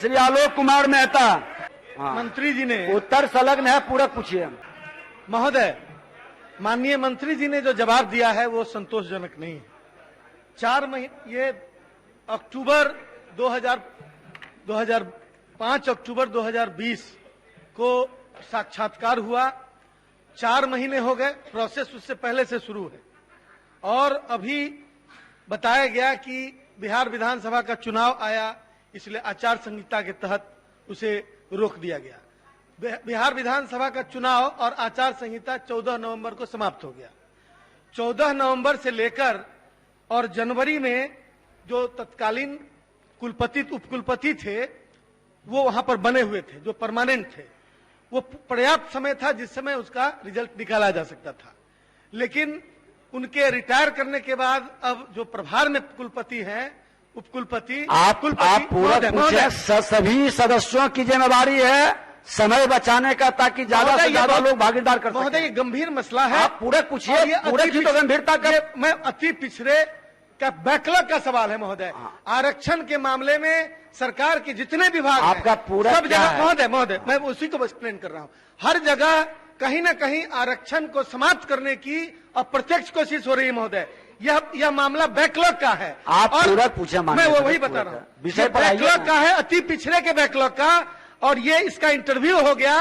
श्री आलोक कुमार मेहता मंत्री जी ने उत्तर संलग्न है, पूरक पूछिए। महोदय, माननीय मंत्री जी ने जो जवाब दिया है वो संतोषजनक नहीं है। 4 महीने ये अक्टूबर 5 अक्टूबर 2020 को साक्षात्कार हुआ। 4 महीने हो गए, प्रोसेस उससे पहले से शुरू है और अभी बताया गया कि बिहार विधानसभा का चुनाव आया, इसलिए आचार संहिता के तहत उसे रोक दिया गया। बिहार विधानसभा का चुनाव और आचार संहिता 14 नवंबर को समाप्त हो गया। 14 नवंबर से लेकर और जनवरी में जो तत्कालीन कुलपति उपकुलपति थे वो वहां पर बने हुए थे, जो परमानेंट थे, वो पर्याप्त समय था जिस समय उसका रिजल्ट निकाला जा सकता था। लेकिन उनके रिटायर करने के बाद अब जो प्रभार में कुलपति हैं, उपकुलपति आप पूरक पूछे। सभी सदस्यों की जिम्मेदारी है समय बचाने का, ताकि ज्यादा से ज्यादा लोग भागीदार कर सकें। महोदय, ये गंभीर मसला है। आप पूरक पूछिए, पूरक की तो गंभीरता का मैं अति पिछड़े का बैकलॉग का सवाल है महोदय। आरक्षण के मामले में सरकार के जितने विभाग आपका पूरा सब जगह महोदय मैं उसी को एक्सप्लेन कर रहा हूँ। हर जगह कहीं न कहीं आरक्षण को समाप्त करने की अप्रत्यक्ष कोशिश हो रही है महोदय। यह मामला बैकलॉग का है। आप पूरक पूछे, मैं वो वही बता रहा हूँ, विषय बैकलॉग का है, अति पिछड़े के बैकलॉग का। और ये इसका इंटरव्यू हो गया,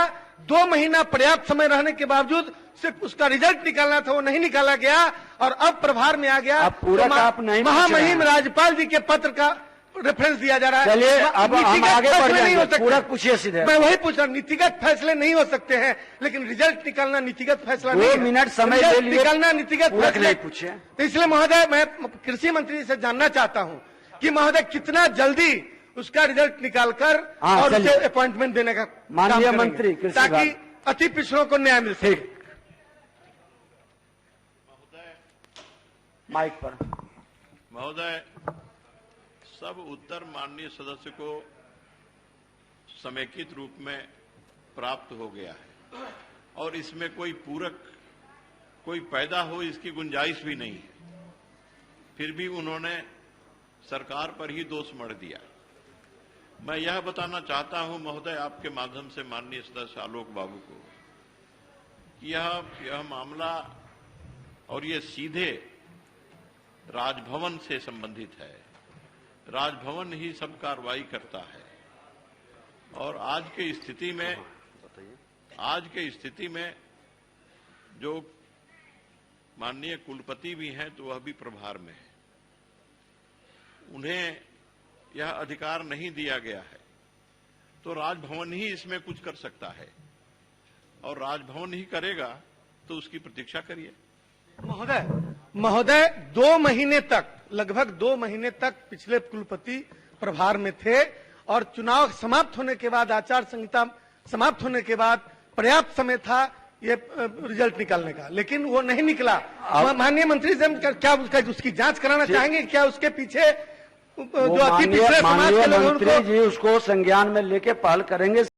2 महीना पर्याप्त समय रहने के बावजूद सिर्फ उसका रिजल्ट निकालना था, वो नहीं निकाला गया और अब प्रभार में आ गया। महामहिम राज्यपाल जी के पत्र का रेफरेंस दिया जा रहा है। चलिए अब हम आगे बढ़ जाएंगे। पूरक पूछिए सीधे। मैं वही पूछ रहा हूँ, नीतिगत फैसले नहीं हो सकते हैं, लेकिन रिजल्ट निकालना नीतिगत फैसला नहीं है। 2 मिनट समय ले लिए, निकालना नीतिगत फैसला नहीं पूछे। तो इसलिए महोदय मैं कृषि मंत्री से जानना चाहता हूँ कि महोदय कितना जल्दी उसका रिजल्ट निकालकर और उसे अपॉइंटमेंट देने का माननीय मंत्री, ताकि अति पिछड़ों को न्याय मिल सके। माइक पर। महोदय, सब उत्तर माननीय सदस्य को समेकित रूप में प्राप्त हो गया है और इसमें कोई पूरक कोई पैदा हो इसकी गुंजाइश भी नहीं है। फिर भी उन्होंने सरकार पर ही दोष मढ़ दिया। मैं यह बताना चाहता हूं महोदय आपके माध्यम से माननीय सदस्य आलोक बाबू को कि यह मामला और ये सीधे राजभवन से संबंधित है। राजभवन ही सब कार्रवाई करता है और आज के स्थिति में जो माननीय कुलपति भी हैं तो वह भी प्रभार में है, उन्हें यह अधिकार नहीं दिया गया है, तो राजभवन ही इसमें कुछ कर सकता है और राजभवन ही करेगा, तो उसकी प्रतीक्षा करिए। महोदय 2 महीने तक, लगभग 2 महीने तक पिछले कुलपति प्रभार में थे और चुनाव समाप्त होने के बाद, आचार संहिता समाप्त होने के बाद पर्याप्त समय था ये रिजल्ट निकालने का, लेकिन वो नहीं निकला। माननीय मंत्री से क्या उसकी जांच कराना चाहेंगे? क्या उसके पीछे जो अति पिछड़े समाज के लोग मंत्री जी उसको संज्ञान में लेके पहल करेंगे।